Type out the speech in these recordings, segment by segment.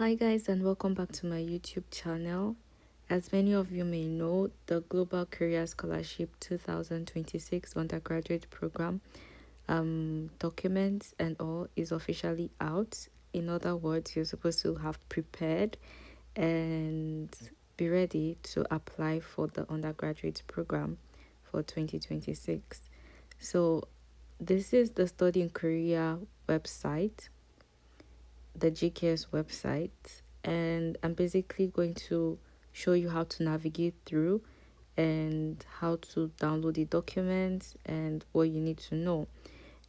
Hi guys, and welcome back to my YouTube channel. As many of you may know, the Global Career Scholarship 2026 undergraduate program documents and all is officially out. In other words, you're supposed to have prepared and be ready to apply for the undergraduate program for 2026. So this is the Study in Korea website, the Gks website, and I'm basically going to show you how to navigate through and how to download the documents and what you need to know.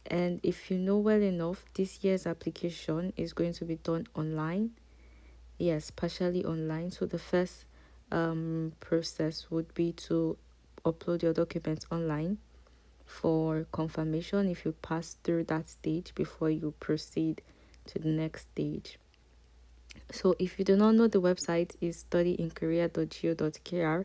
And if you know well enough, this year's application is going to be done online. Yes, partially online. So the first process would be to upload your documents online for confirmation if you pass through that stage before you proceed to the next stage. So if you do not know, the website is studyinkorea.go.kr.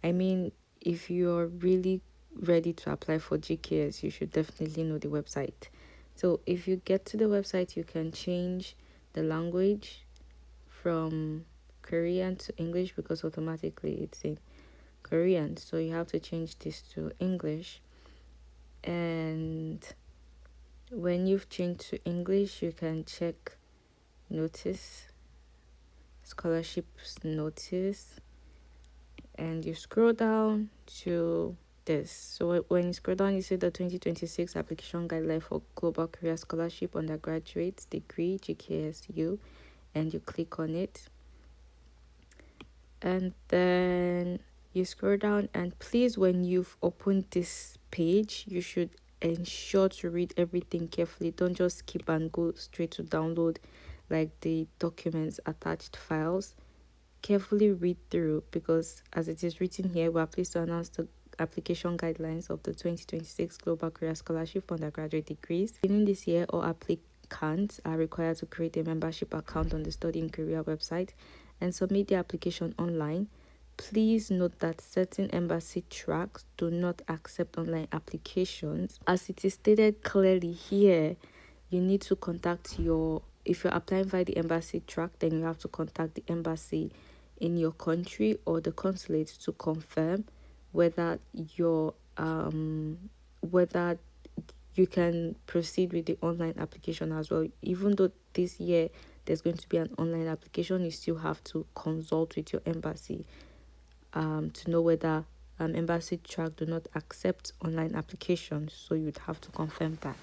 I mean, if you're really ready to apply for GKS, you should definitely know the website. So if you get to the website, you can change the language from Korean to English because automatically it's in Korean. So you have to change this to English. And when you've changed to English, you can check notice, scholarships notice, and you scroll down to this. So when you scroll down, you see the 2026 application guideline for Global Career Scholarship undergraduate degree, Gks-U, and you click on it. And then you scroll down, and please, when you've opened this page, you should ensure to read everything carefully. Don't just skip and go straight to download like the documents attached files. Carefully read through, because as it is written here, we are pleased to announce the application guidelines of the 2026 Global Career Scholarship for undergraduate degrees. Beginning this year, all applicants are required to create a membership account on the Study in Korea website and submit the application online. Please note that certain embassy tracks do not accept online applications. As it is stated clearly here, you need to contact if you're applying via the embassy track, then you have to contact the embassy in your country or the consulate to confirm whether whether you can proceed with the online application as well. Even though this year there's going to be an online application, you still have to consult with your embassy to know whether embassy track do not accept online applications, so you'd have to confirm that.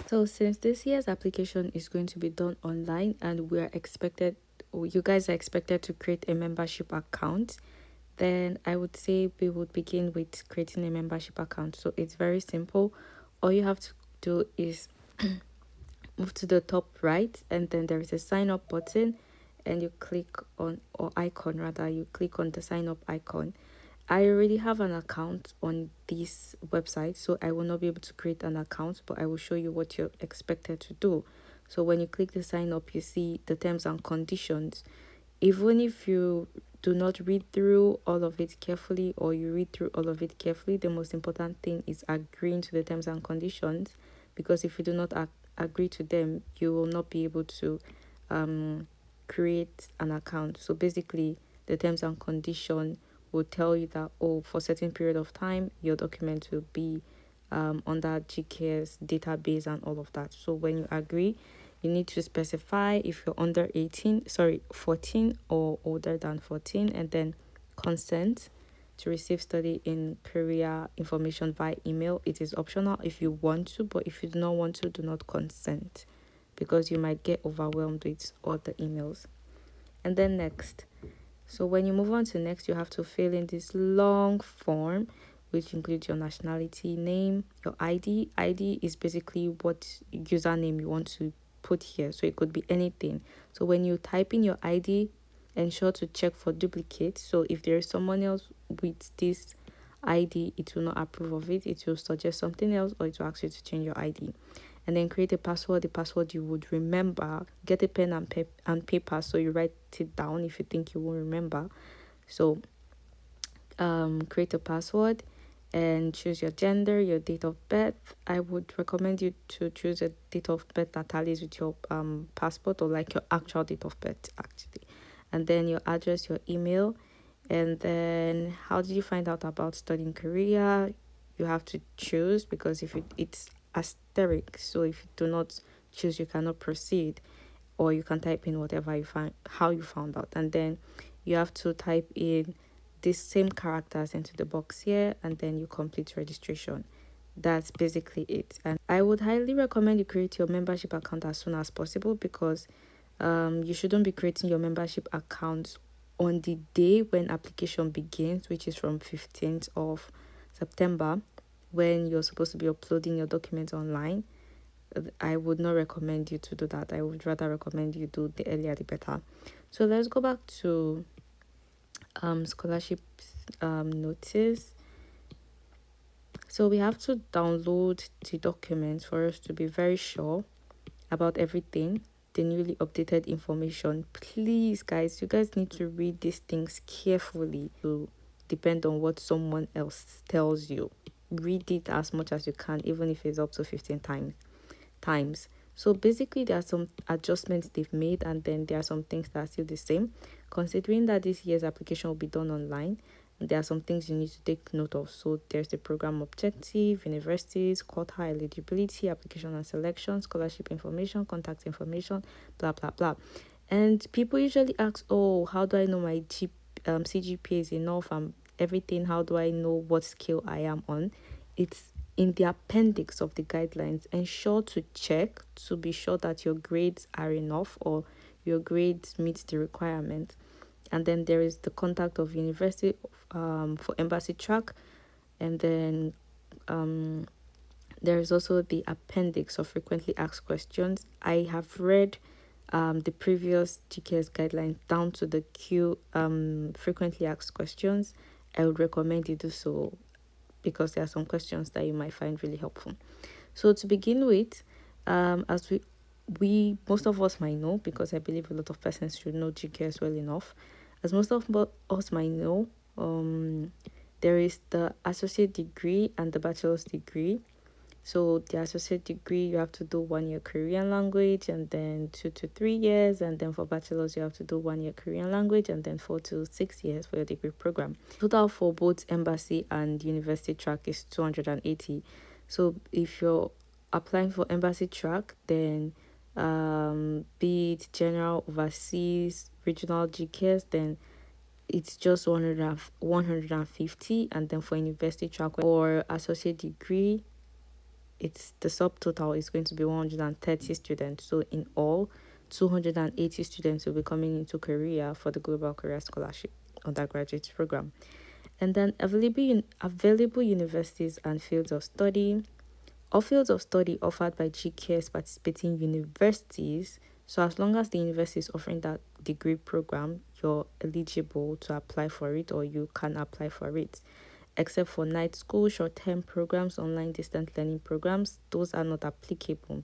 So since this year's application is going to be done online and you guys are expected to create a membership account, then I would say we would begin with creating a membership account. So it's very simple. All you have to do is move to the top right, and then there is a sign up button, and you click on, or icon rather, you click on the sign up icon. I already have an account on this website, so I will not be able to create an account, but I will show you what you're expected to do. So when you click the sign up, you see the terms and conditions. Even if you do not read through all of it carefully, or you read through all of it carefully, the most important thing is agreeing to the terms and conditions, because if you do not agree to them, you will not be able to create an account. So basically, the terms and condition will tell you that, for a certain period of time, your document will be on that GKS database and all of that. So when you agree, you need to specify if you're under 14 or older than 14, and then consent to receive Study in Korea information via email. It is optional if you want to, but if you do not want to, do not consent, because you might get overwhelmed with all the emails. And then next. So when you move on to next, you have to fill in this long form, which includes your nationality, name, your ID. ID is basically what username you want to put here. So it could be anything. So when you type in your ID, ensure to check for duplicate. So if there is someone else with this ID, it will not approve of it. It will suggest something else, or it will ask you to change your ID. And then create a password, the password you would remember. Get a pen and paper, so you write it down if you think you won't remember. So create a password, and choose your gender, your date of birth. I would recommend you to choose a date of birth that tallies with your passport, or like your actual date of birth actually. And then your address, your email, and then how did you find out about studying Korea? You have to choose, because if it's asterisk, so if you do not choose, you cannot proceed, or you can type in whatever you find, how you found out, and then you have to type in these same characters into the box here, and then you complete registration. That's basically it. And I would highly recommend you create your membership account as soon as possible, because you shouldn't be creating your membership account on the day when application begins, which is from 15th of September, when you're supposed to be uploading your documents online. I would not recommend you to do that. I would rather recommend you do the earlier the better. So let's go back to scholarship notice. So we have to download the documents for us to be very sure about everything, the newly updated information. Please, guys, you guys need to read these things carefully to depend on what someone else tells you. Read it as much as you can, even if it's up to 15 times. So basically, there are some adjustments they've made, and then there are some things that are still the same. Considering that this year's application will be done online, there are some things you need to take note of. So there's the program objective, universities, quota, eligibility, application and selection, scholarship information, contact information, blah blah blah. And people usually ask, oh, how do I know my CGPA is enough and everything? How do I know what skill I am on? It's in the appendix of the guidelines. Ensure to check to be sure that your grades are enough, or your grades meet the requirement. And then there is the contact of university for embassy track, and then there is also the appendix of frequently asked questions. I have read the previous GKS guidelines down to the Q frequently asked questions. I would recommend you do so, because there are some questions that you might find really helpful. So to begin with, as we most of us might know, because I believe a lot of persons should know GKS well enough, as most of us might know, there is the associate degree and the bachelor's degree. So the associate degree, you have to do 1 year Korean language, and then 2 to 3 years, and then for bachelor's you have to do 1 year Korean language, and then 4 to 6 years for your degree program. Total for both embassy and university track is 280. So if you're applying for embassy track, then be it general, overseas, regional GKS, then it's just 150, and then for university track or associate degree, it's the subtotal is going to be 130 students. So in all, 280 students will be coming into Korea for the Global Career Scholarship undergraduate program. And then available universities and fields of study. All fields of study offered by GKS participating universities. So as long as the university is offering that degree program, you're eligible to apply for it, or you can apply for it. Except for night school, short-term programs, online distant learning programs, those are not applicable.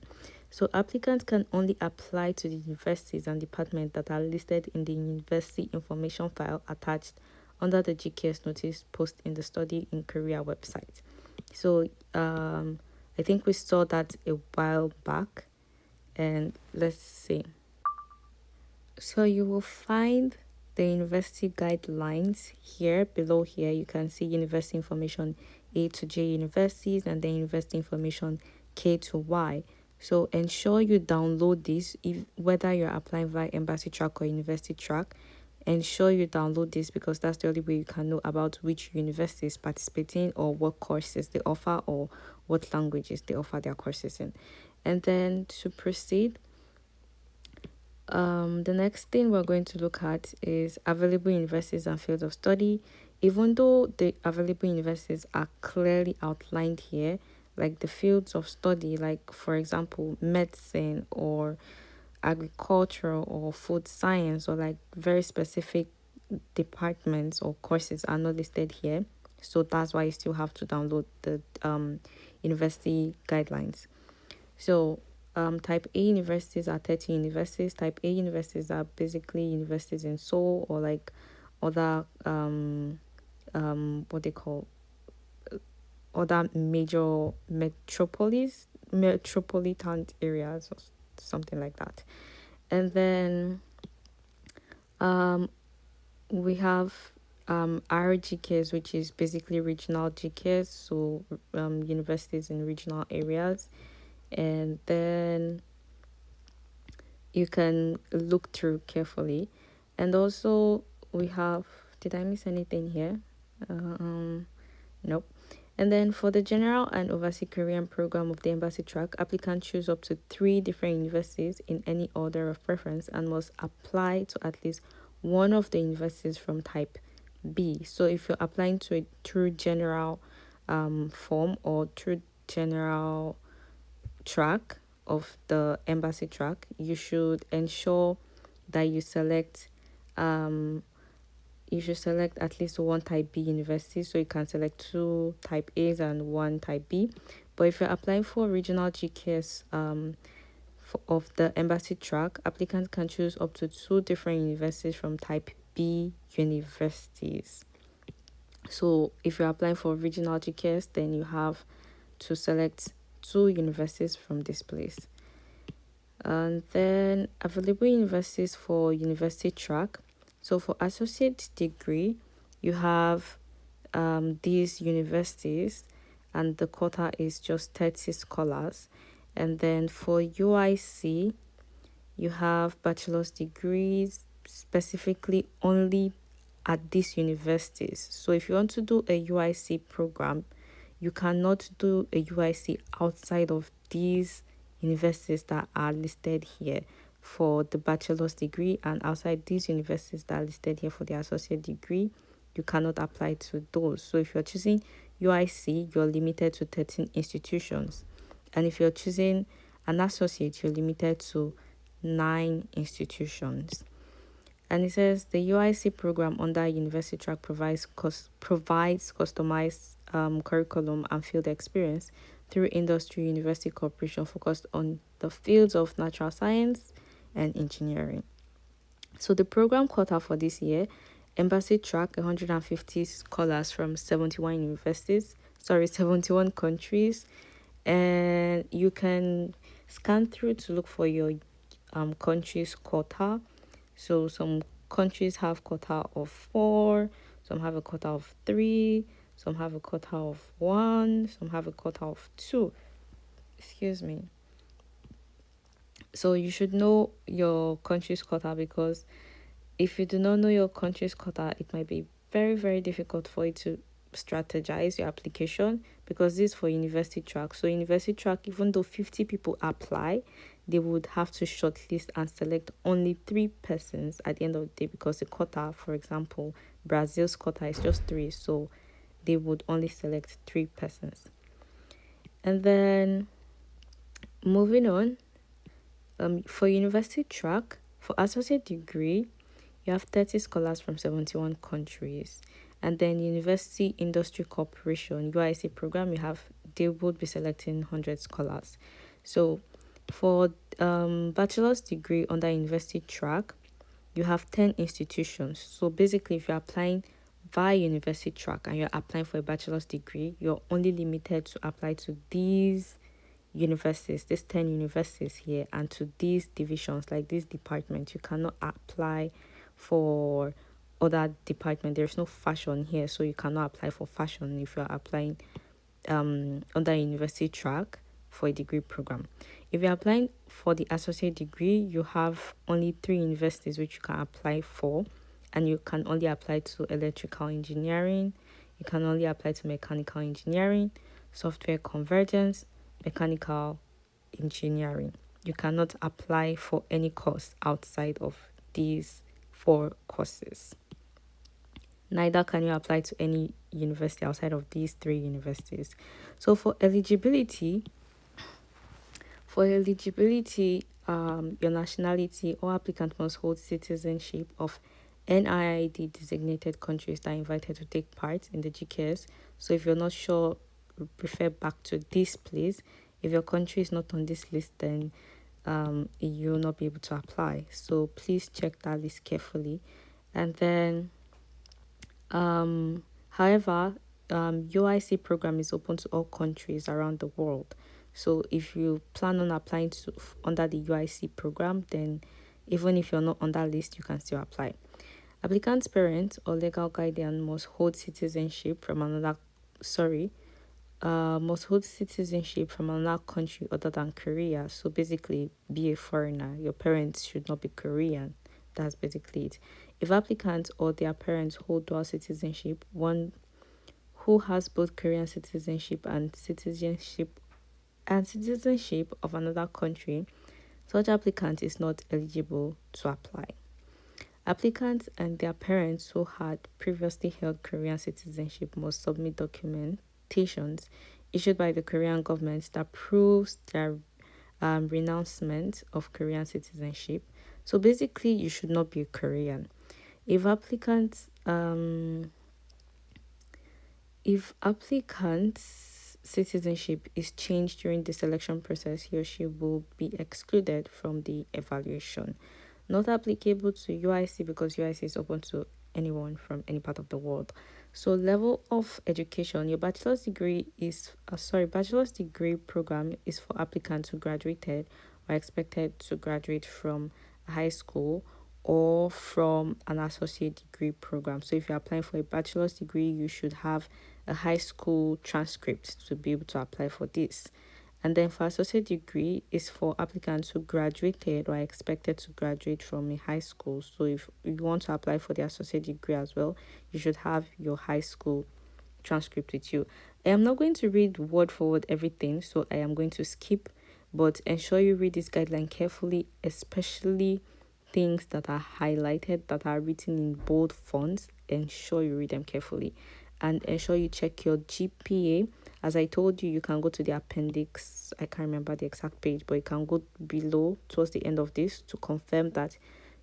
So applicants can only apply to the universities and departments that are listed in the university information file attached under the GKS notice post in the Study in Korea website. So I think we saw that a while back, and let's see. So you will find the university guidelines here below. Here you can see university information A to J universities, and then university information K to Y. So ensure you download this, whether you're applying via embassy track or university track. Ensure you download this, because that's the only way you can know about which university is participating, or what courses they offer, or what languages they offer their courses in. And then to proceed, the next thing we're going to look at is available universities and fields of study. Even though the available universities are clearly outlined here, like the fields of study, like for example medicine or agriculture or food science, or like very specific departments or courses are not listed here. So that's why you still have to download the university guidelines. So type A universities are 30 universities. Type A universities are basically universities in Seoul, or like other what they call other major metropolitan areas or something like that. And then we have RGKs, which is basically regional GKs, so universities in regional areas. And then you can look through carefully. And also we have, did I miss anything here? Nope. And then for the general and overseas Korean program of the embassy track, applicants choose up to 3 different universities in any order of preference and must apply to at least one of the universities from type B. So if you're applying to a true general form or true general track of the embassy track, you should ensure that you should select at least one type B university, so you can select 2 type A's and 1 type B. But if you're applying for regional GKS of the embassy track, applicants can choose up to 2 different universities from type B universities. So if you're applying for regional GKS, then you have to select 2 universities from this place. And then available universities for university track. So for associate degree, you have these universities, and the quota is just 30 scholars. And then for UIC, you have bachelor's degrees specifically only at these universities. So if you want to do a UIC program, you cannot do a UIC outside of these universities that are listed here for the bachelor's degree, and outside these universities that are listed here for the associate degree, you cannot apply to those. So if you're choosing UIC, you're limited to 13 institutions. And if you're choosing an associate, you're limited to 9 institutions. And it says the UIC program under university track provides customized curriculum and field experience through industry university cooperation focused on the fields of natural science and engineering. So the program quota for this year, embassy track, 150 scholars from 71 countries. And you can scan through to look for your country's quota. So some countries have quota of 4, some have a quota of 3, some have a quota of 1, some have a quota of 2. Excuse me. So you should know your country's quota, because if you do not know your country's quota, it might be very, very difficult for you to strategize your application, because this is for university track. So university track, even though 50 people apply, they would have to shortlist and select only 3 persons at the end of the day, because the quota, for example, Brazil's quota is just 3, so they would only select 3 persons. And then moving on, for university track, for associate degree, you have 30 scholars from 71 countries. And then University Industry Corporation, UIC program, they would be selecting 100 scholars. So for bachelor's degree under university track, you have 10 institutions. So basically, if you're applying via university track and you're applying for a bachelor's degree, you're only limited to apply to these universities, these 10 universities here, and to these divisions, like this department. You cannot apply for other department. There's no fashion here, so you cannot apply for fashion if you're applying under university track for a degree program. If you're applying for the associate degree, you have only 3 universities which you can apply for, and you can only apply to electrical engineering, you can only apply to mechanical engineering, software convergence, mechanical engineering. You cannot apply for any course outside of these 4 courses. Neither can you apply to any university outside of these 3 universities. So for eligibility, your nationality or applicant must hold citizenship of NIID designated countries that are invited to take part in the GKS. So if you're not sure, refer back to this place. If your country is not on this list, then you will not be able to apply. So please check that list carefully. And then however, UIC program is open to all countries around the world. So if you plan on applying under the UIC program, then even if you're not on that list, you can still apply. Applicant's parents or legal guardian must hold citizenship from another country other than Korea. So basically, be a foreigner. Your parents should not be Korean. That's basically it. If applicants or their parents hold dual citizenship, one who has both Korean citizenship and citizenship of another country, such applicant is not eligible to apply. Applicants and their parents who had previously held Korean citizenship must submit documentations issued by the Korean government that proves their renouncement of Korean citizenship. So basically, you should not be a Korean. If applicants citizenship is changed during the selection process, he or she will be excluded from the evaluation. Not applicable to UIC because UIC is open to anyone from any part of the world. So level of education, your bachelor's degree program is for applicants who graduated or expected to graduate from high school or from an associate degree program. So if you're applying for a bachelor's degree, you should have a high school transcript to be able to apply for this. And then for associate degree is for applicants who graduated or are expected to graduate from a high school. So if you want to apply for the associate degree as well, you should have your high school transcript with you. I am not going to read word for word everything, so I am going to skip, but ensure you read this guideline carefully, especially things that are highlighted, that are written in bold fonts. Ensure you read them carefully and ensure you check your GPA. As I told you, you can go to the appendix. I can't remember the exact page, but you can go below towards the end of this to confirm that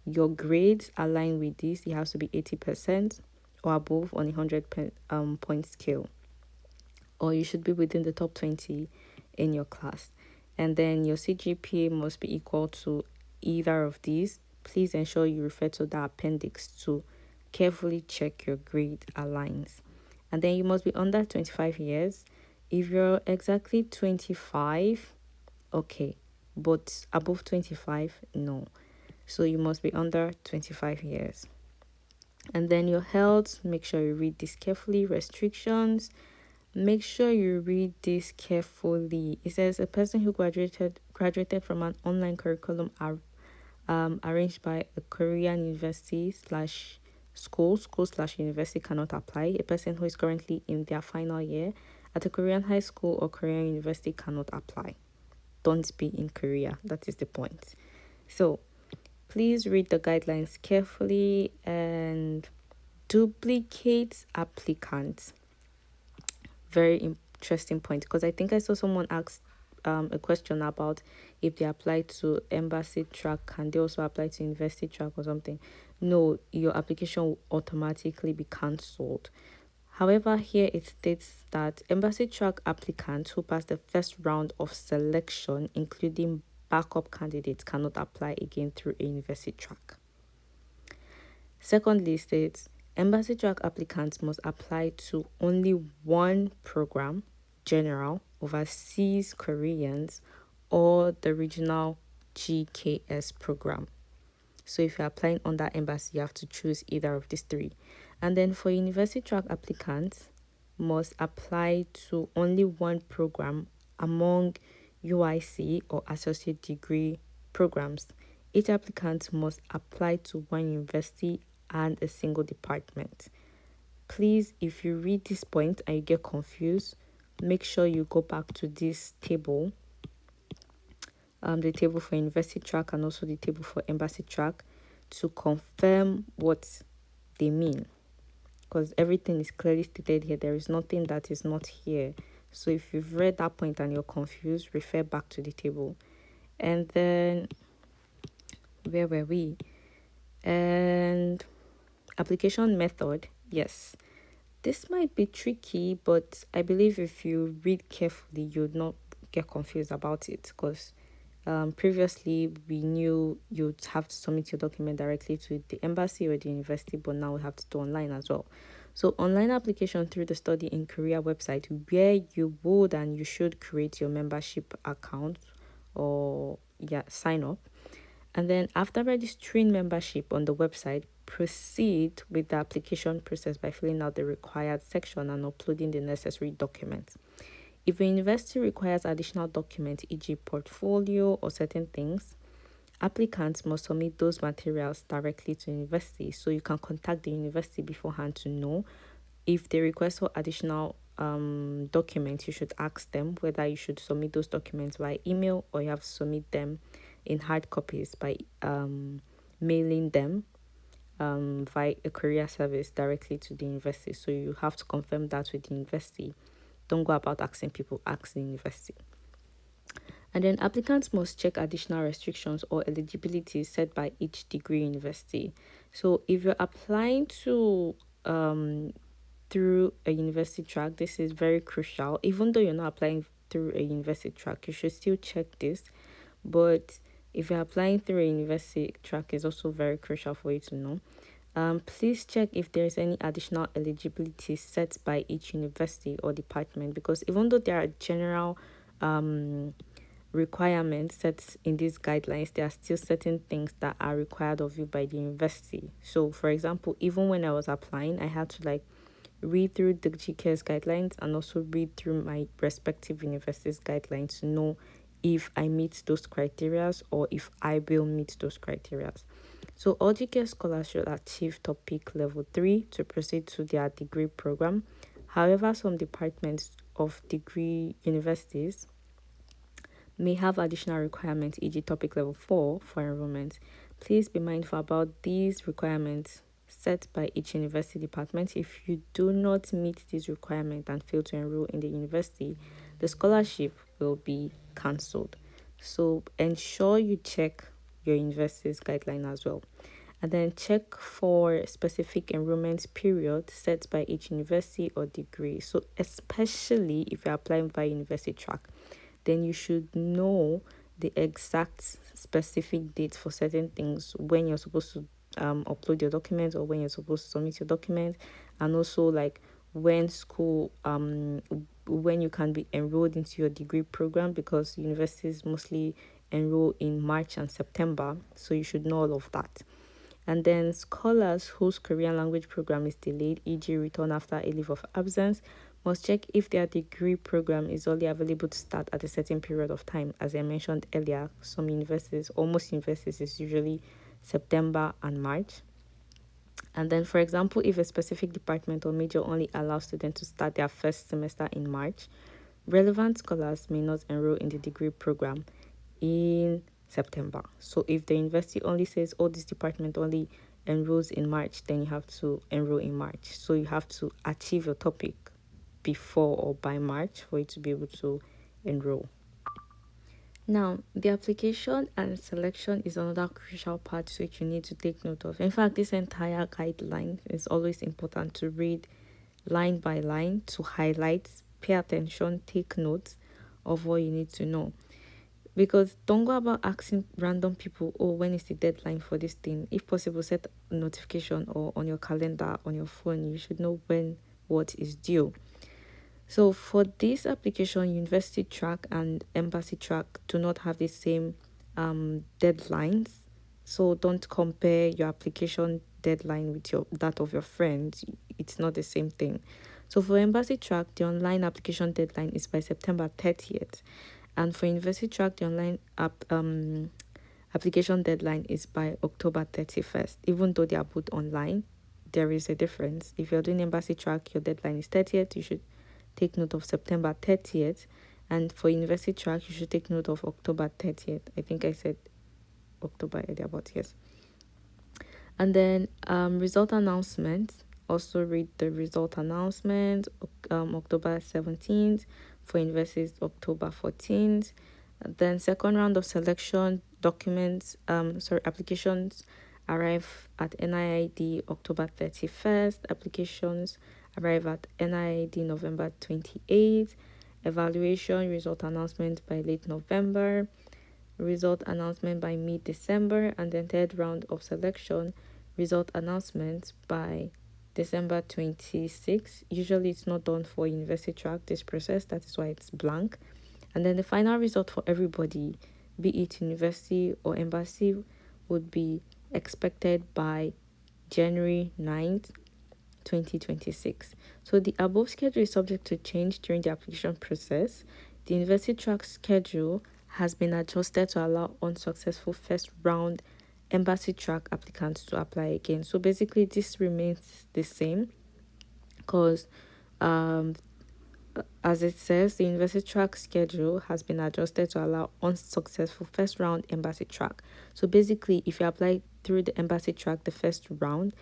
your grades align with this. It has to be 80% or above on a 100 point scale, or you should be within the top 20 in your class. And then your CGPA must be equal to either of these. Please ensure you refer to the appendix to carefully check your grade aligns. And then you must be under 25 years. If you're exactly 25, okay, but above 25, no. So you must be under 25 years. And then your health, make sure you read this carefully. Restrictions, make sure you read this carefully. It says a person who graduated from an online curriculum arranged by a Korean university slash school/university cannot apply. A person who is currently in their final year at a Korean high school or Korean university cannot apply. Don't be in Korea. That is the point. So please read the guidelines carefully and duplicate applicants. Very interesting point, because I think I saw someone ask a question about if they apply to embassy track, can they also apply to university track or something? No, your application will automatically be cancelled. However, here it states that embassy track applicants who pass the first round of selection, including backup candidates, cannot apply again through a university track. Secondly, states embassy track applicants must apply to only one program, general, overseas Koreans, or the regional GKS program. So if you're applying on that embassy, you have to choose either of these three. And then for university track applicants, must apply to only one program among UIC or associate degree programs. Each applicant must apply to one university and a single department. Please, if you read this point and you get confused, make sure you go back to this table, the table for university track and also the table for embassy track, to confirm what they mean, because everything is clearly stated here. There is nothing that is not here. So if you've read that point and you're confused, refer back to the table. And then where were we? And application method, yes, this might be tricky, but I believe if you read carefully, you'd not get confused about it, because previously we knew you'd have to submit your document directly to the embassy or the university, but now we have to do online as well. So online application through the Study in Korea website, where you would and you should create your membership account or sign up. And then after registering membership on the website, proceed with the application process by filling out the required section and uploading the necessary documents. If a university requires additional documents, e.g. portfolio or certain things, applicants must submit those materials directly to university. So you can contact the university beforehand to know. If they request for additional documents, you should ask them whether you should submit those documents by email or you have to submit them in hard copies by mailing them via a courier service directly to the university. So you have to confirm that with the university. Don't go about asking people, ask the university. And then applicants must check additional restrictions or eligibility set by each degree university. So if you're applying to through a university track, this is very crucial. Even though you're not applying through a university track, you should still check this. But if you're applying through a university track, it's also very crucial for you to know. Please check if there's any additional eligibility set by each university or department, because even though there are general requirements set in these guidelines, there are still certain things that are required of you by the university. So for example, even when I was applying, I had to read through the Gks guidelines and also read through my respective universities guidelines to know if I meet those criteria or if I will meet those criteria. So all Gks scholars should achieve topic level 3 to proceed to their degree program. However, some departments of degree universities may have additional requirements, e.g. topic level 4 for enrollment. Please be mindful about these requirements set by each university department. If you do not meet these requirements and fail to enroll in the university, the scholarship will be cancelled. So ensure you check your university's guideline as well. And then check for specific enrollment period set by each university or degree. So especially if you're applying via university track, then you should know the exact specific dates for certain things, when you're supposed to upload your documents or when you're supposed to submit your document, and also when school when you can be enrolled into your degree program, because universities mostly enroll in March and September, so you should know all of that. And then scholars whose Korean language program is delayed, e.g. return after a leave of absence, must check if their degree program is only available to start at a certain period of time. As I mentioned earlier, some universities, almost universities, is usually September and March. And then, for example, if a specific department or major only allows students to start their first semester in March, relevant scholars may not enroll in the degree program in September. So if the university only says, oh, this department only enrolls in March, then you have to enroll in March. So you have to achieve your topic before or by March for you to be able to enroll. Now, the application and selection is another crucial part which you need to take note of. In fact, this entire guideline is always important to read line by line, to highlight, pay attention, take notes of what you need to know. Because don't go about asking random people, oh, when is the deadline for this thing? If possible, set a notification or on your calendar, on your phone. You should know when what is due. So for this application, university track and embassy track do not have the same deadlines. So don't compare your application deadline with that of your friends. It's not the same thing. So for embassy track, the online application deadline is by September 30th. And for university track, the online application deadline is by October 31st. Even though they are both online, there is a difference. If you're doing embassy track, your deadline is 30th. You should take note of September 30th. And for university track, you should take note of October 30th. I think I said October earlier, but yes. And then result announcement. Also read the result announcement, October 17th. For universities, October 14th. And then second round of selection documents, applications arrive at NIID October 31st. Applications arrive at NIID November 28th. Evaluation result announcement by late November. Result announcement by mid-December. And then third round of selection result announcement by December 26th. Usually it's not done for university track, this process, that is why it's blank. And then the final result for everybody, be it university or embassy, would be expected by January 9th, 2026. So the above schedule is subject to change during the application process. The university track schedule has been adjusted to allow unsuccessful first round embassy track applicants to apply again. So basically this remains the same because um as it says, the university track schedule has been adjusted to allow unsuccessful first round embassy track. So basically, if you apply through the embassy track the first round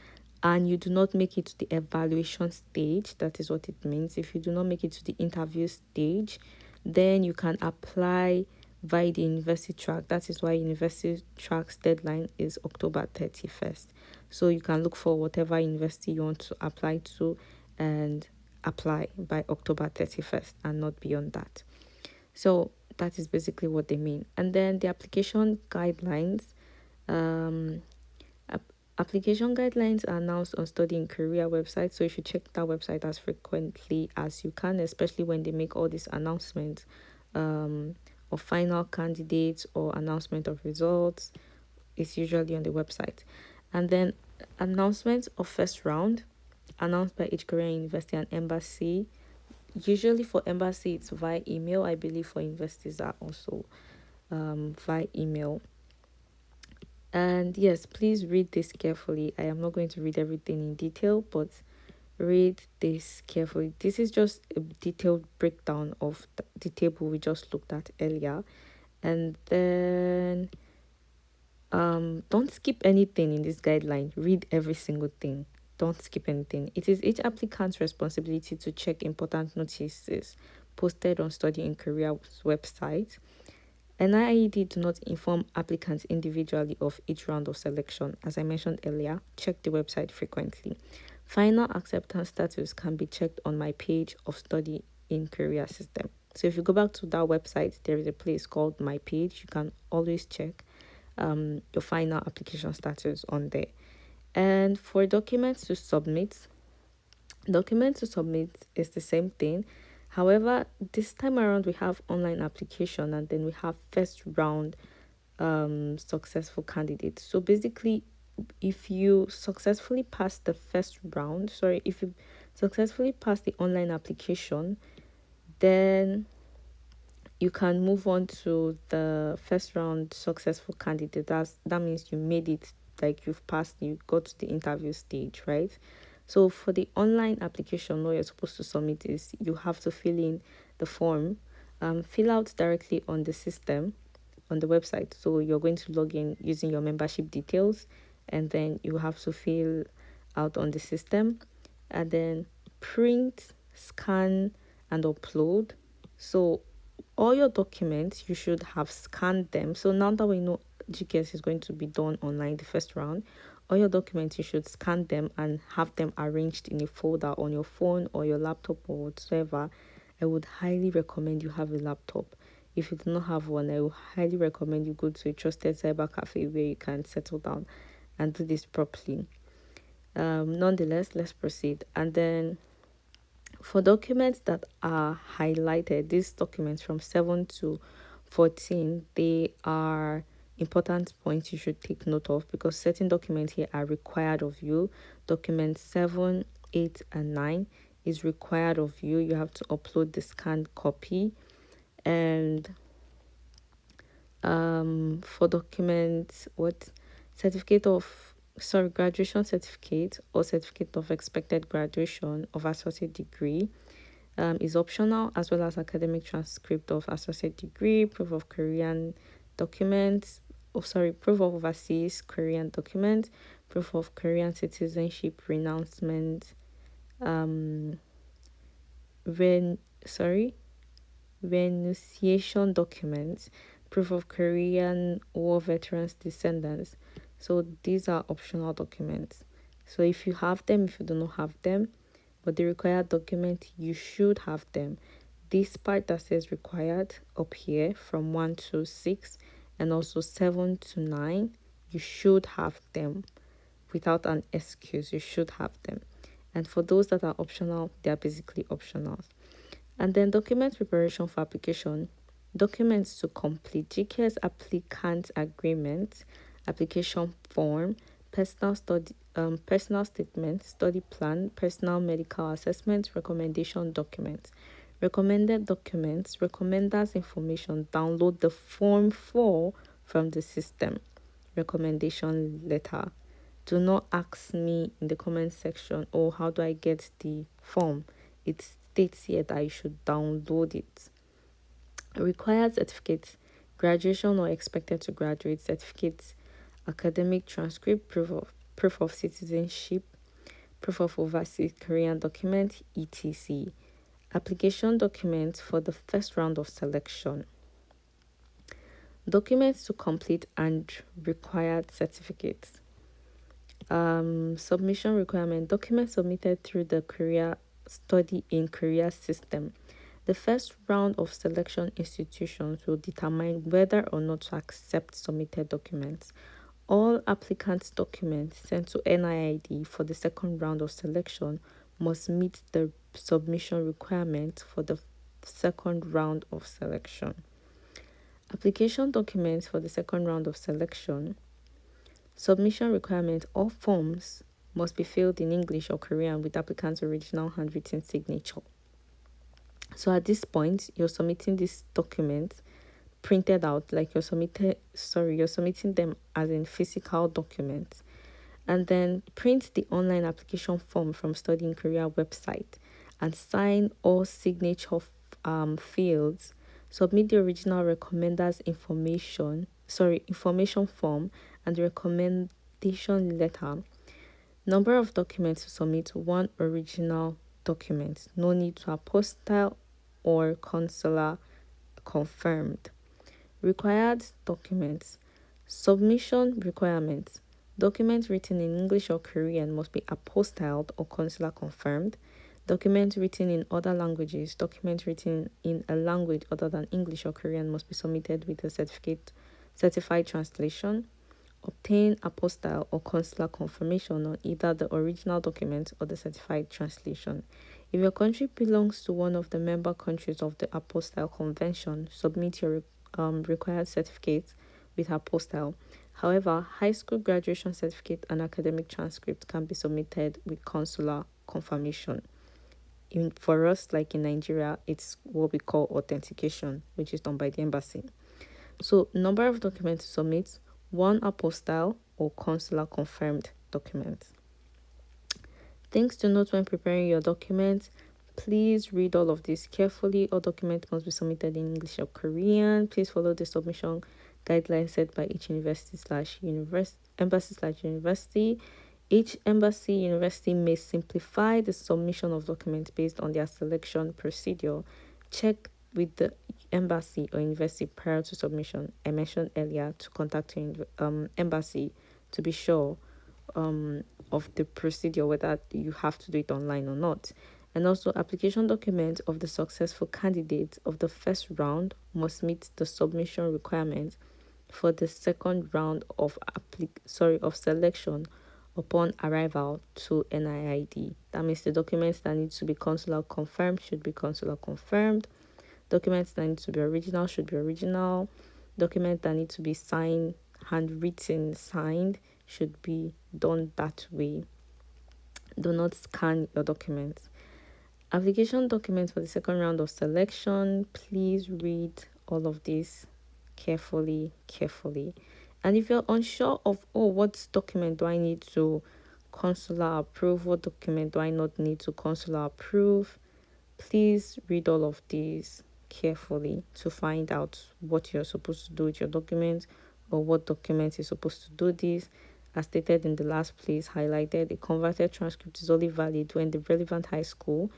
and you do not make it to the evaluation stage, that is what it means. If you do not make it to the interview stage, then you can apply via the university track. That is why university track's deadline is October 31st. So you can look for whatever university you want to apply to and apply by October 31st and not beyond that. So that is basically what they mean. And then the application guidelines. Um, Application guidelines are announced on Study in Korea website, so you should check that website as frequently as you can, especially when they make all these announcements of final candidates or announcement of results. It's usually on the website. And then announcements of first round announced by each Korean university and embassy. Usually for embassy, it's via email. I believe for universities are also via email. And yes, please read this carefully. I am not going to read everything in detail, but read this carefully. This is just a detailed breakdown of the table we just looked at earlier. And then don't skip anything in this guideline. Read every single thing. Don't skip anything. It is each applicant's responsibility to check important notices posted on Study in Korea's website. NIED do not inform applicants individually of each round of selection. As I mentioned earlier, check the website frequently. Final acceptance status can be checked on my page of Study in Korea system. So if you go back to that website, there is a place called My Page. You can always check your final application status on there. And for documents to submit is the same thing. However, this time around we have online application and then we have first round successful candidates. So basically, if you successfully pass the if you successfully pass the online application, then you can move on to the first round successful candidate. That means you made it, like you've passed, you got to the interview stage, right? So for the online application, what you're supposed to submit is you have to fill in the form, fill out directly on the system, on the website. So you're going to log in using your membership details, and then you have to fill out on the system, and then print, scan, and upload. So all your documents, you should have scanned them. So now that we know GKS is going to be done online the first round, all your documents, you should scan them and have them arranged in a folder on your phone or your laptop or whatsoever. I would highly recommend you have a laptop. If you do not have one, I would highly recommend you go to a trusted cyber cafe where you can settle down and do this properly. Nonetheless, let's proceed. And then for documents that are highlighted, these documents from 7 to 14, they are important points you should take note of because certain documents here are required of you. Documents 7, 8, and 9 is required of you. You have to upload the scanned copy. And for documents, graduation certificate or certificate of expected graduation of associate degree is optional, as well as academic transcript of associate degree, proof of Korean documents, proof of overseas Korean documents, proof of Korean citizenship renouncement, renunciation documents, proof of Korean war veterans descendants. So these are optional documents. So if you have them, if you do not have them, but the required document, you should have them. This part that says required up here from 1 to 6 and also 7 to 9, you should have them without an excuse. You should have them. And for those that are optional, they are basically optional. And then document preparation for application. Documents to complete GKS applicant agreement, application form, personal statement, study plan, personal medical assessment, recommendation document. Recommended documents, recommenders information, download the form 4 from the system. Recommendation letter. Do not ask me in the comment section, oh, how do I get the form? It states here that you should download it. Required certificates, graduation or expected to graduate certificates, academic transcript, proof of citizenship, proof of overseas Korean document, etc. Application documents for the first round of selection. Documents to complete and required certificates. Submission requirement. Documents submitted through the Korea Study in Korea system. The first round of selection institutions will determine whether or not to accept submitted documents. All applicants' documents sent to NIID for the second round of selection must meet the submission requirement for the second round of selection. Application documents for the second round of selection. Submission requirement. All forms must be filled in English or Korean with applicant's original handwritten signature. So at this point, you're submitting this document printed out, like you're submitting them as in physical documents. And then print the online application form from Study in Korea website and sign all signature fields. Submit the original recommenders information form and the recommendation letter. Number of documents to submit: 1 original document. No need to apostille or consular confirmed. Required documents. Submission requirements. Documents written in English or Korean must be apostilled or consular confirmed. Documents written in other languages. Documents written in a language other than English or Korean must be submitted with a certified translation. Obtain apostille or consular confirmation on either the original document or the certified translation. If your country belongs to one of the member countries of the Apostille Convention, submit your required certificates with apostille. However, high school graduation certificate and academic transcript can be submitted with consular confirmation. For us, like in Nigeria, it's what we call authentication, which is done by the embassy. So, number of documents to submit: 1 apostille or consular confirmed document. Things to note when preparing your documents. Please read all of this carefully. All documents must be submitted in English or Korean. Please follow the submission guidelines set by each embassy/university. Each university may simplify the submission of documents based on their selection procedure. Check with the embassy or university prior to submission. I mentioned earlier to contact your embassy to be sure of the procedure, whether you have to do it online or not. And also, application documents of the successful candidate of the first round must meet the submission requirements for the second round of selection upon arrival to NIID. That means the documents that need to be consular confirmed should be consular confirmed. Documents that need to be original should be original. Documents that need to be signed, handwritten, signed, should be done that way. Do not scan your documents. Application documents for the second round of selection. Please read all of this carefully. And if you're unsure of, what document do I need to consular approve, what document do I not need to consular approve, please read all of these carefully to find out what you're supposed to do with your document or what document is supposed to do this. As stated in the last place highlighted, a converted transcript is only valid when the relevant high school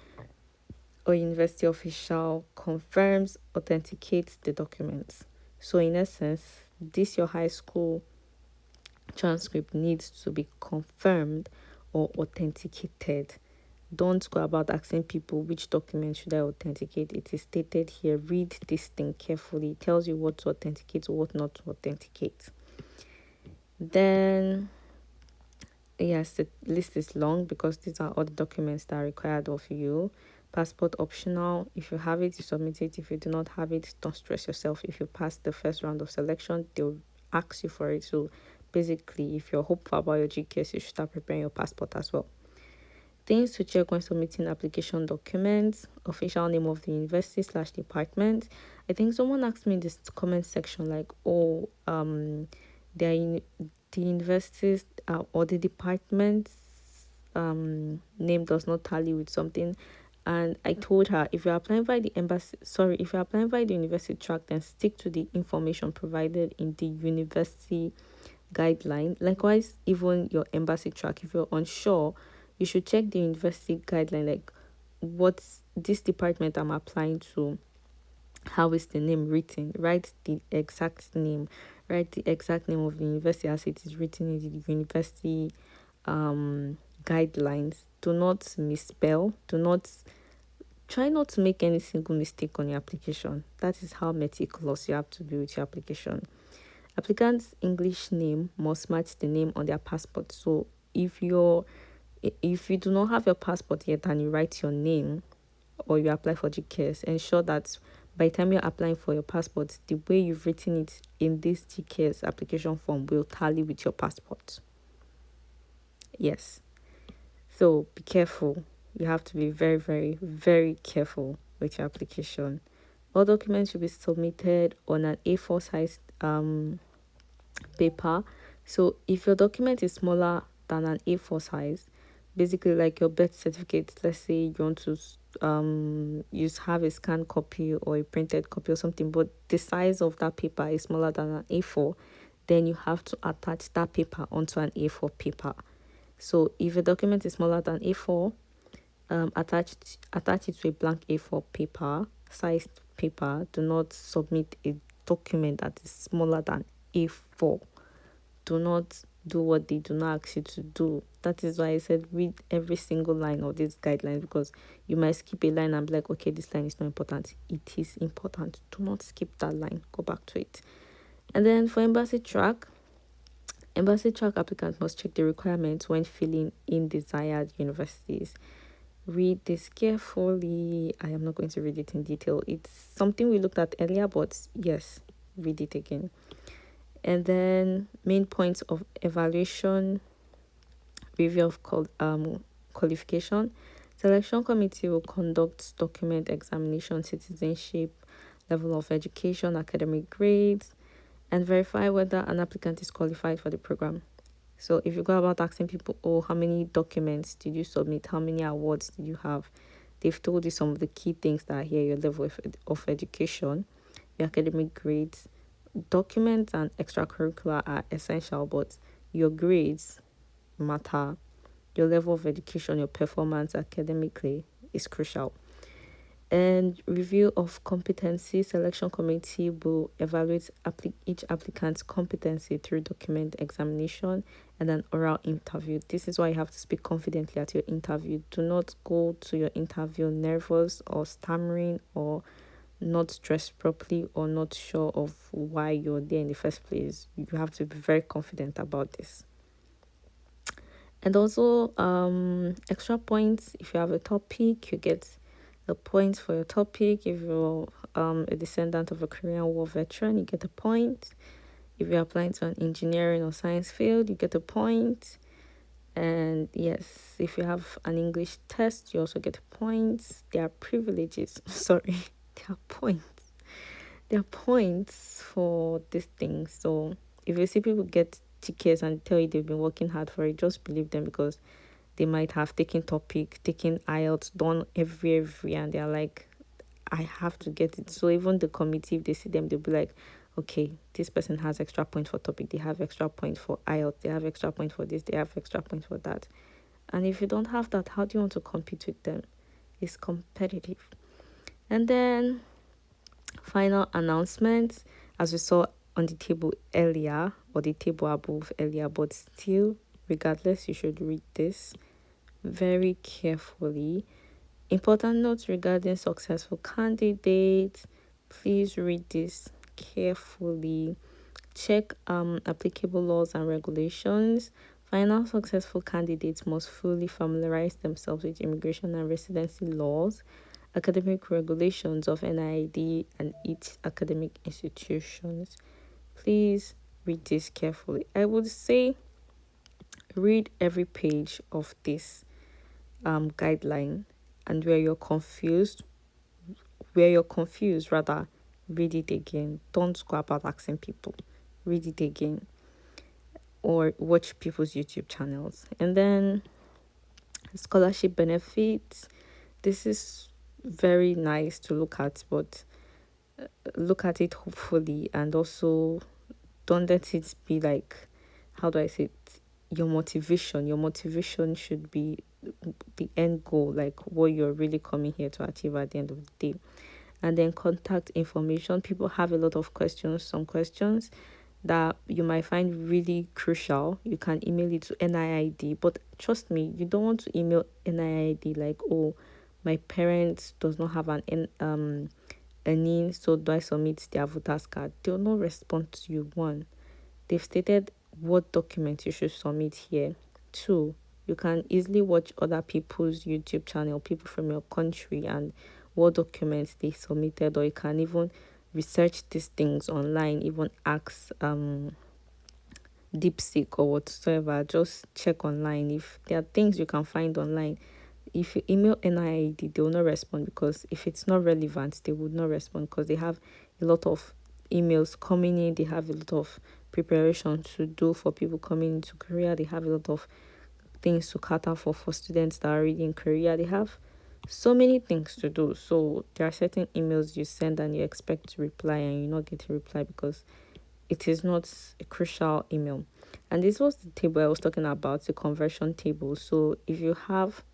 or university official confirms, authenticates the documents. So in essence, this your high school transcript needs to be confirmed or authenticated. Don't go about asking people which document should I authenticate. It is stated here. Read this thing carefully. It tells you what to authenticate or what not to authenticate. Then Yes, the list is long because these are all the documents that are required of you. Passport optional. If you have it, you submit it. If you do not have it, don't stress yourself. If you pass the first round of selection, they'll ask you for it. So basically, if you're hopeful about your GKS, you should start preparing your passport as well. Things to check when submitting application documents: official name of the university / department. I think someone asked me in this comment section like, oh, they're in the universities or the department's name does not tally with something. And I told her, if you're applying by the embassy, sorry, if you're applying by the university track, then stick to the information provided in the university guideline. Likewise, even your embassy track, if you're unsure, you should check the university guideline, like what's this department I'm applying to, how is the name written. Write the exact name, write the exact name of the university as it is written in the university guidelines. Do not misspell, do not try not to make any single mistake on your application. That is how meticulous you have to be with your application. Applicant's English name must match the name on their passport. So if you do not have your passport yet and you write your name or you apply for GKS, ensure that by the time you're applying for your passport, the way you've written it in this GKS application form will tally with your passport. Yes. So be careful. You have to be very, very, very careful with your application. All documents should be submitted on an A4 size paper. So if your document is smaller than an A4 size, basically like your birth certificate, let's say you want to have a scanned copy or a printed copy or something, but the size of that paper is smaller than an A4, then you have to attach that paper onto an A4 paper. So if a document is smaller than A4, attach it to a blank A4 paper, sized paper. Do not submit a document that is smaller than A4. Do not do what they do not ask you to do. That is why I said read every single line of these guidelines, because you might skip a line and be like, okay, this line is not important. It is important. Do not skip that line. Go back to it. And then for embassy track applicants must check the requirements when filling in desired universities. Read this carefully. I am not going to read it in detail. It's something we looked at earlier, but yes, read it again. And then main points of evaluation: review of qualification. Selection committee will conduct document examination, citizenship, level of education, academic grades, and verify whether an applicant is qualified for the program. So if you go about asking people, oh, how many documents did you submit? How many awards did you have? They've told you some of the key things that are here: your level of education, your academic grades. Documents and extracurricular are essential, but your grades matter. Your level of education, your performance academically is crucial. And review of competency: selection committee will evaluate each applicant's competency through document examination and an oral interview. This is why you have to speak confidently at your interview. Do not go to your interview nervous or stammering or not dressed properly or not sure of why you're there in the first place. You have to be very confident about this. And also extra points: if you have a topic, you get the points for your topic. If you're a descendant of a Korean War veteran, you get a point. If you're applying to an engineering or science field, you get a point. And yes, if you have an English test, you also get points. There are privileges. Sorry, there are points. There are points for this thing. So if you see people get tickets and tell you they've been working hard for it, just believe them, because they might have taken IELTS, done every, and they're like, I have to get it. So even the committee, if they see them, they'll be like, okay, this person has extra points for topic, they have extra points for IELTS, they have extra points for this, they have extra points for that. And if you don't have that, how do you want to compete with them? It's competitive. And then final announcements, as we saw on the table earlier, or the table above earlier, but still, regardless, you should read this very carefully. Important notes regarding successful candidates: please read this carefully. Check applicable laws and regulations. Final successful candidates must fully familiarize themselves with immigration and residency laws, academic regulations of NID and its academic institutions. Please read this carefully. I would say read every page of this guideline, and where you're confused rather, read it again. Don't go about asking people. Read it again or watch people's YouTube channels. And then scholarship benefits. This is very nice to look at, but look at it hopefully, and also don't let it be like, how do I say it, your motivation should be the end goal, like what you're really coming here to achieve at the end of the day. And then contact information. People have a lot of questions. Some questions that you might find really crucial, you can email it to NIID. But trust me, you don't want to email NIID like, oh, my parents does not have a NIN, so do I submit their voters card? They'll not respond to you. One, they've stated what documents you should submit here. Two, you can easily watch other people's YouTube channel, people from your country, and what documents they submitted, or you can even research these things online, even ask DeepSeek or whatsoever. Just check online if there are things you can find online. If you email NIID, they will not respond, because if it's not relevant, they would not respond, because they have a lot of emails coming in. They have a lot of preparation to do for people coming into Korea. They have a lot of things to cater for students that are already in Korea. They have so many things to do. So there are certain emails you send and you expect to reply, and you not get a reply because it is not a crucial email. And this was the table I was talking about, the conversion table. So if you have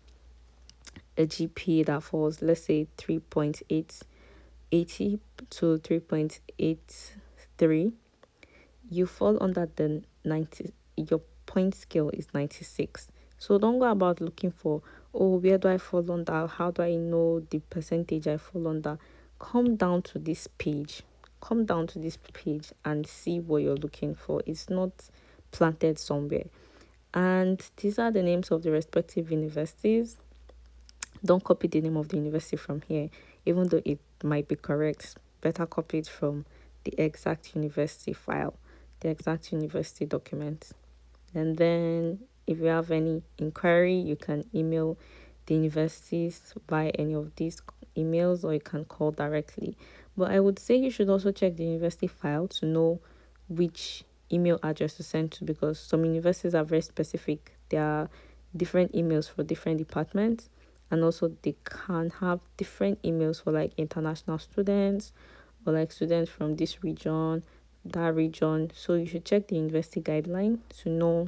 a GPA that falls, let's say 3.880 to 3.83, you fall under the 90, your point scale is 96. So don't go about looking for, oh, where do I fall under? How do I know the percentage I fall under? Come down to this page. Come down to this page and see what you're looking for. It's not planted somewhere. And these are the names of the respective universities. Don't copy the name of the university from here, even though it might be correct. Better copy it from the exact university file, the exact university document. And then if you have any inquiry, you can email the universities via any of these emails, or you can call directly. But I would say you should also check the university file to know which email address to send to, because some universities are very specific. There are different emails for different departments, and also they can have different emails for like international students, or like students from this region, that region. So you should check the university guideline to know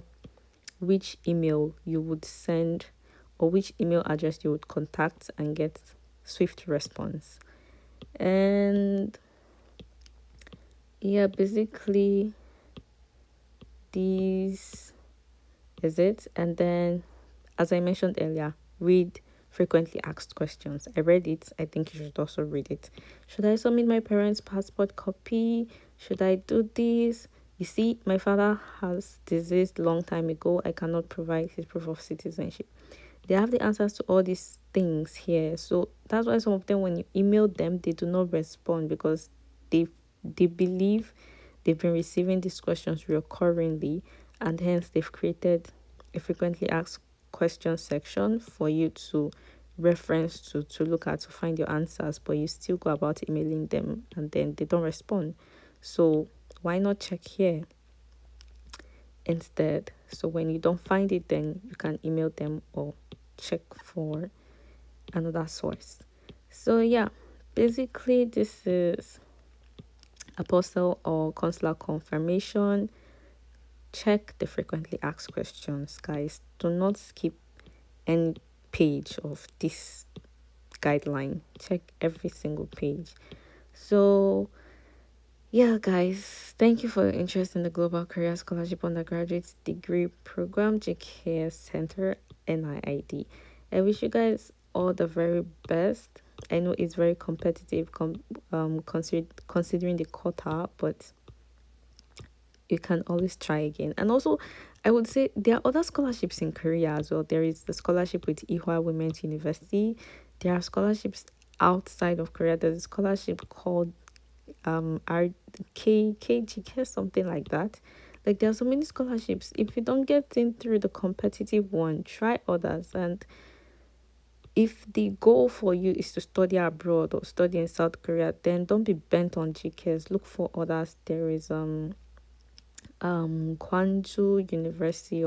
which email you would send, or which email address you would contact and get swift response. And yeah, basically this is it. And then, as I mentioned earlier, read frequently asked questions. I read it. I think you should also read it. Should I submit my parents' passport copy? Should I do this? You see, my father has deceased long time ago. I cannot provide his proof of citizenship. They have the answers to all these things here. So that's why some of them, when you email them, they do not respond, because they believe they've been receiving these questions recurringly, and hence they've created a frequently asked questions section for you to reference to look at to find your answers. But you still go about emailing them, and then they don't respond. So why not check here instead? So when you don't find it, then you can email them or check for another source. So yeah, basically this is apostle or consular confirmation. Check the frequently asked questions, guys. Do not skip any page of this guideline. Check every single page. So yeah, guys, thank you for your interest in the Global Career Scholarship Undergraduate Degree Program, GKS Center, NIID. I wish you guys all the very best. I know it's very competitive, considering the quota, but you can always try again. And also, I would say there are other scholarships in Korea as well. There is the scholarship with Ihwa Women's University. There are scholarships outside of Korea. There's a scholarship called R KGK, something like that. Like there are so many scholarships. If you don't get in through the competitive one, try others. And if the goal for you is to study abroad or study in South Korea, then don't be bent on GKs. Look for others. There is Gwangju University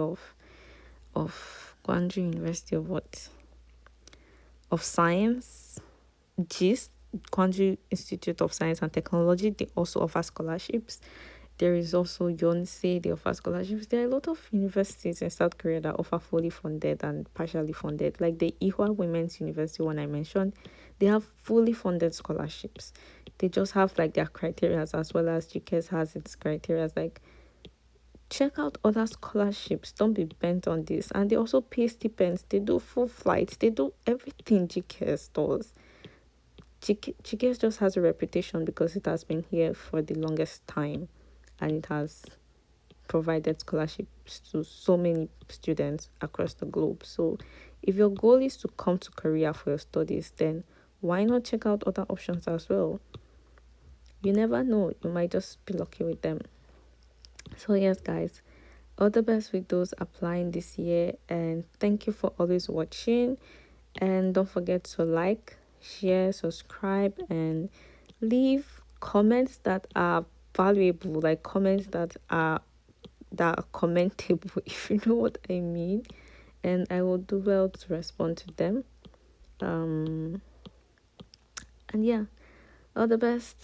Gwangju University of what? Of Science, GIST, Gwangju Institute of Science and Technology. They also offer scholarships. There is also Yonsei, they offer scholarships. There are a lot of universities in South Korea that offer fully funded and partially funded. Like the Ihwa Women's University one I mentioned, they have fully funded scholarships. They just have like their criteria as well as GKS has its criteria. Like check out other scholarships. Don't be bent on this. And they also pay stipends. They do full flights. They do everything GKS does. GKS just has a reputation because it has been here for the longest time and it has provided scholarships to so many students across the globe. So if your goal is to come to Korea for your studies, then why not check out other options as well? You never know, you might just be lucky with them. So yes guys, all the best with those applying this year, and thank you for always watching. And don't forget to like, share, subscribe, and leave comments that are valuable, like comments that are commentable, if you know what I mean. And I will do well to respond to them. And yeah, all the best.